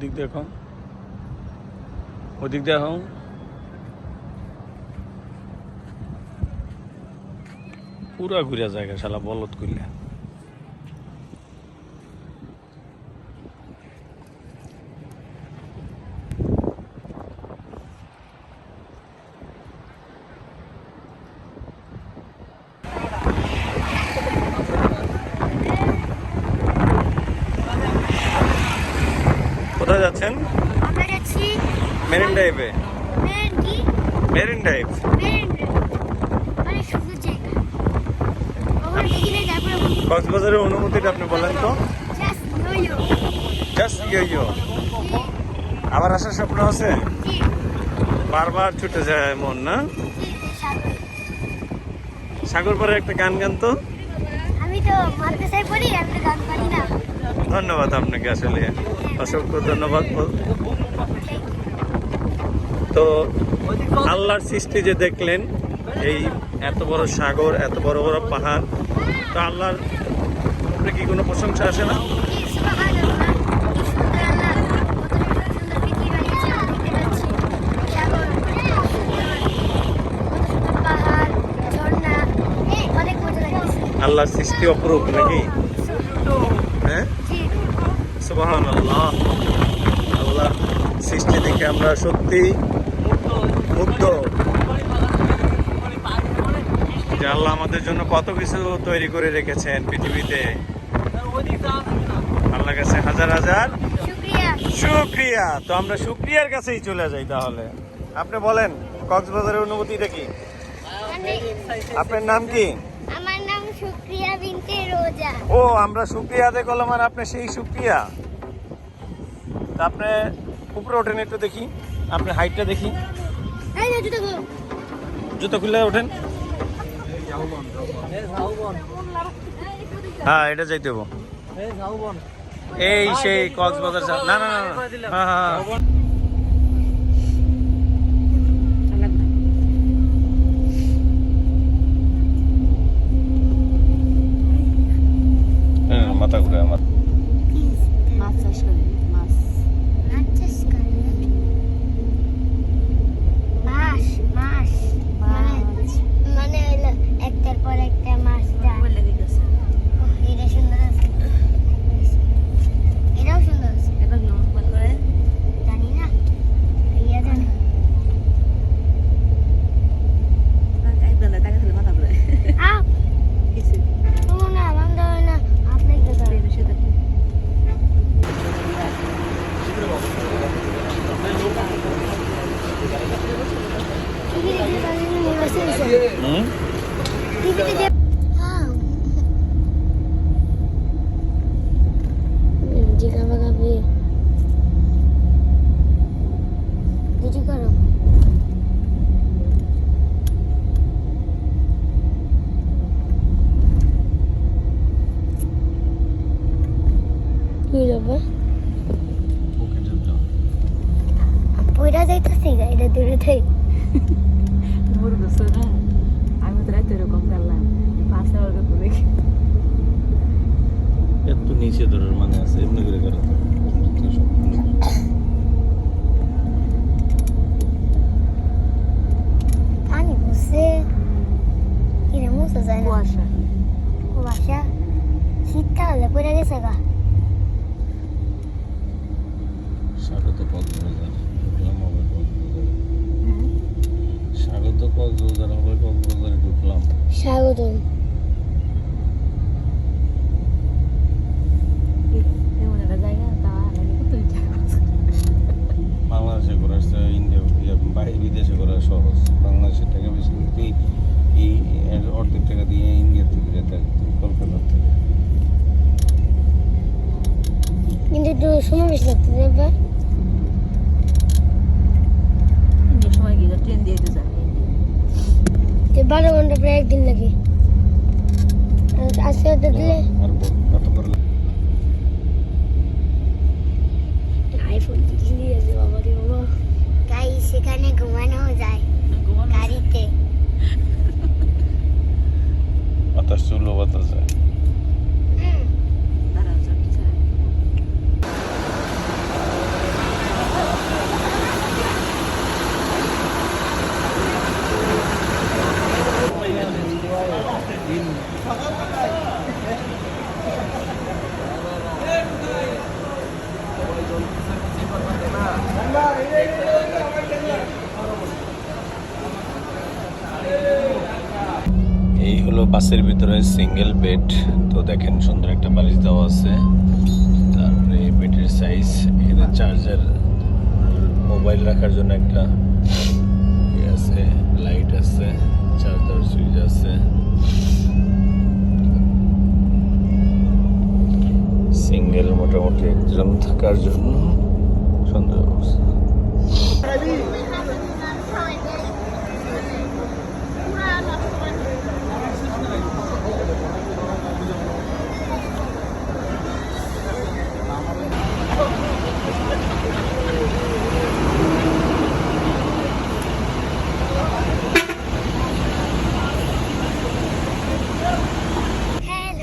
ওদিক দেখো, ওদিক দেখো। পুরা ঘুরা জায়গা শালা বলদ করলে। কোথায় যাচ্ছেন? আমরা যাচ্ছি মেরিন ড্রাইভে। মেরিন ড্রাইভ অনেক সুন্দর জায়গা। ওখানে গেলে তারপরে কক্সবাজারের অনুভূতিটা আপনি বলেন তো। জাস্ট ইয়ো। আবার আসার স্বপ্ন আছে? বারবার ছুটে যায় মন, না? সাগর পাড়ে একটা গান গান তো। আমি তো মাদ্রাসায় পড়ি, আমি গান পারি না। ধন্যবাদ আপনাকে, আসলে অসংখ্য ধন্যবাদ। তো আল্লাহর সৃষ্টি যে দেখলেন, এই এত বড় সাগর, এত বড় বড় পাহাড়, তো আল্লাহর উপরে কি কোনো প্রশংসা আসে না? আল্লাহর সৃষ্টি অপরূপ নাকি? হ্যাঁ, সুবহানাল্লাহ। আল্লাহ সৃষ্টি দেখে আমরা সত্যি মুগ্ধ যে আল্লাহ আমাদের জন্য কত কিছু তৈরি করে রেখেছেন পৃথিবীতে। আল্লাহর কাছে হাজার হাজার শুকরিয়া। তো আমরা শুকরিয়ার কাছেই চলে যাই তাহলে। আপনি বলেন কক্সবাজারের অনুভূতিটা কি? আপনার নাম কি? আমার নাম শুকরিয়া বিনতে রোজা। ও, আমরা শুকরিয়া আদায় করলাম আর আপনি সেই শুকরিয়া। তা আপনি উপরে ওঠেন একটু দেখি, আপনার হাইটটা দেখি। জুতো খুলে ওঠেন। হ্যাঁ, এটা যাইতে হবো। এই সেই কক্সবাজার। না না না, হ্যাঁ হ্যাঁ। মাথা ঘুরে আমার। মাছ চাষ করে, মাছ চাষ করে মাছ মাছ মানে হইলো একটার পর একটা মাছ। এটা সুন্দর আছে, এটাও সুন্দর আছে। এবার নমস্কার করে জানি না, ইয়া জানি। তাকে খেলে মাথা ঘুরে কিছু না বন্ধ হয় না, আপনি কি করেন? পয়রা যাইতেছি গাড়িটা দূরে থেকে। আমি তো রাতে এরকম করলাম, পাশে ওরকম দেখি এত নিচে ধরার মানে আছে, এমনি করে করা তো। পানি বুঝছে কিরে মুছে যায় না। কুয়াশা কুয়াশা শীতকালে পড়ে গেছে গা। স্বাগত কক্সবাজার, ঢুকলাম আবার কক্সবাজারে। স্বাগত কক্সবাজার, আবার কক্সবাজারে ঢুকলাম। স্বাগতম। এমন একটা জায়গা, তা লাগে কত জায়গা বাংলাদেশে ঘোরার চেয়ে ইন্ডিয়া বাইরে বিদেশে ঘোরা সহজ। বাংলাদেশের টাকা বেশি, কিন্তু এই অর্ধেক টাকা দিয়ে ইন্ডিয়া থেকে যেতে কলকাতার থেকে। কিন্তু একটু সময় বেশি লাগতে দেবে। সময় গেলে ট্রেন দিয়ে তো যাবে 12 ঘন্টা প্রায় একদিন লাগে। আজকে দিলে আর কত করে আইফোন কিনে আছে বাবা রে বাবা। তাই সেখানে ঘুমানো যায় গাড়িতে। বাতাস চুলো বাতাস যায়। হলো বাসের ভিতরে সিঙ্গেল বেড। তো দেখেন সুন্দর একটা বালিশ দেওয়া আছে, তারপরে বেডের সাইজ, এখানে চার্জার, মোবাইল রাখার জন্য একটা আছে, লাইট আছে, চার্জার সুইচ আছে, সিঙ্গেল মোটামুটি একজন থাকার জন্য সুন্দর অবস্থা।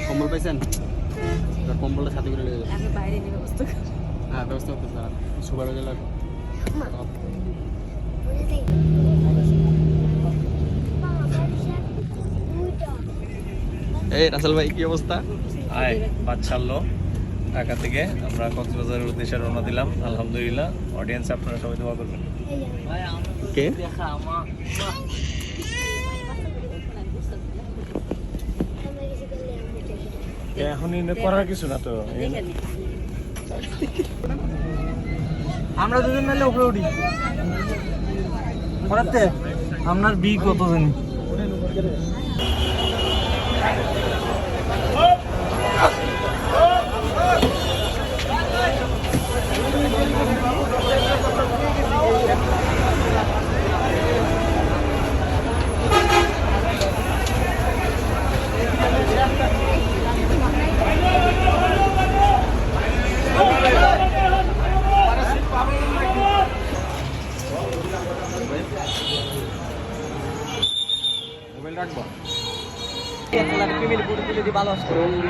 কম্বল পাইছেন? কম্বলটা সাথে করে লেগে আমি বাইরে নিয়ে ব্যবস্থা করি। হ্যাঁ, ব্যবস্থা করতে স্যার সুপার গেলে এই রাসেল ভাই কি অবস্থা? আয় বাস ছাড়লো ঢাকা থেকে, আমরা কক্সবাজারের উদ্দেশ্যে রওনা দিলাম। আলহামদুলিল্লাহ, অডিয়েন্স আপনারা সবাই দোয়া করবেন। কে? এখন করার কিছু না তো, আমরা দুজন মিলে উপরে উঠি পড়াতে আপনার বি কত জানি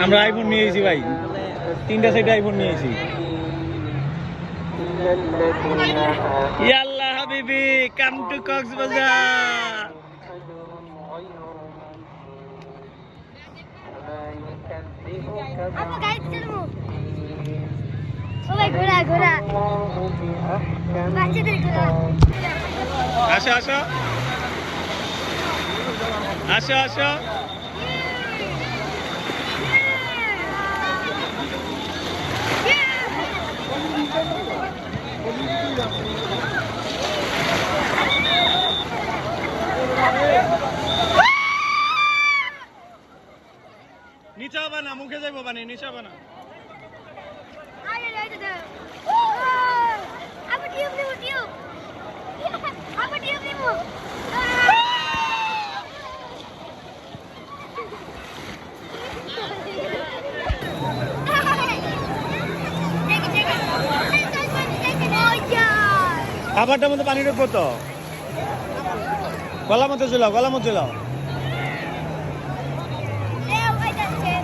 আমরা আইফোন নিয়েছি ভাই, 3টা সেট আইফোন নিয়েছি। ইয়াল্লাহ হাবিবি, কাম টু কক্সবাজার। আপু গাড়ি চলবো। ও ভাই ঘোড়া ঘোড়া, বাচ্চাদের ঘোড়া। আসো আসো আসো আসো। নিচে হবে না, মুখে যাইবো পানি, নিচে হবে না। আপু টিউব নিবো, টিউব। আপু টিউব নিবো। খাবারটার মধ্যে পানি ঢুকবো তো, গলা মতো চলাও, গলা মতো চলাও।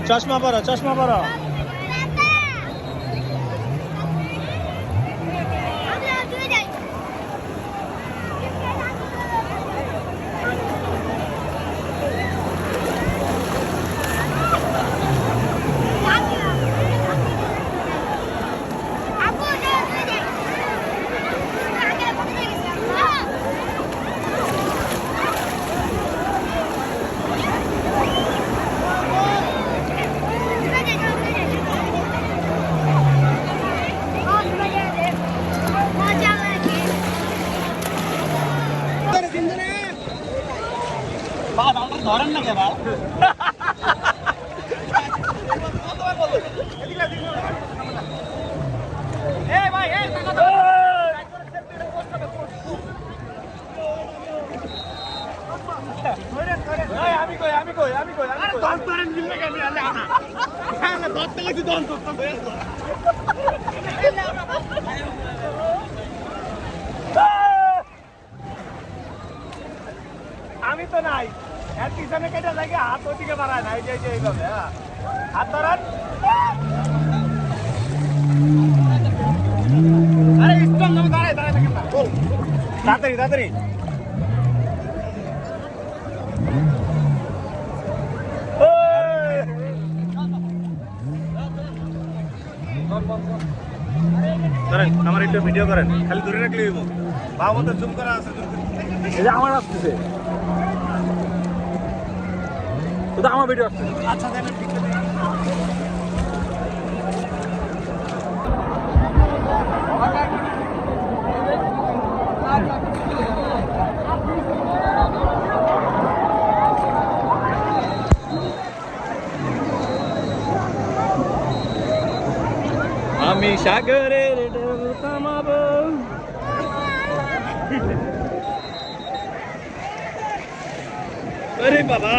চশমা পরো, চশমা পরো। ধরেন না কেবা আমি তো নাই, এর পিছনে কেটে লাগে, হাত ওদিকে বাড়ায় না, এই যে এইভাবে হাত ধরান। আরে স্ট্রং আমি দাঁড়ায় দাঁড়ায় থাকেন না, তাড়াতাড়ি তাড়াতাড়ি। ধরেন, আমার একটু ভিডিও করেন, খালি ধরে রাখলে হইব। বাবা মতো জুম করা আছে, এই যে আমার আসতেছে। তো আমার ভিডিও আসছে আচ্ছা দেন আমি সাগরের ঢেউ থামাবো আরে বাবা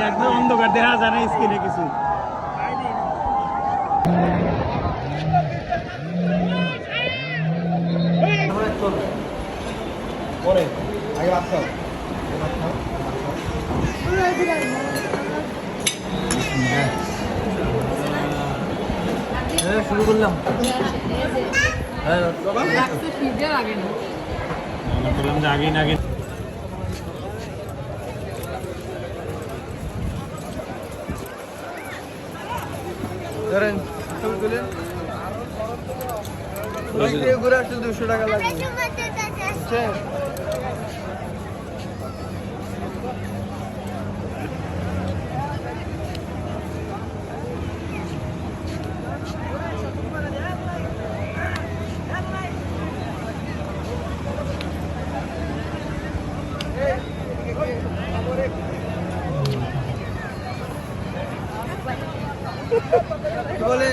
একদম অন্ধকার দেখা যায় না স্ক্রিনে কিছু শুরু করলাম বললাম যে আগে না আগে ধরেন ছবি তুলেন ঘুরে আসতে 200 টাকা লাগবে বুঝছেন? কি বলে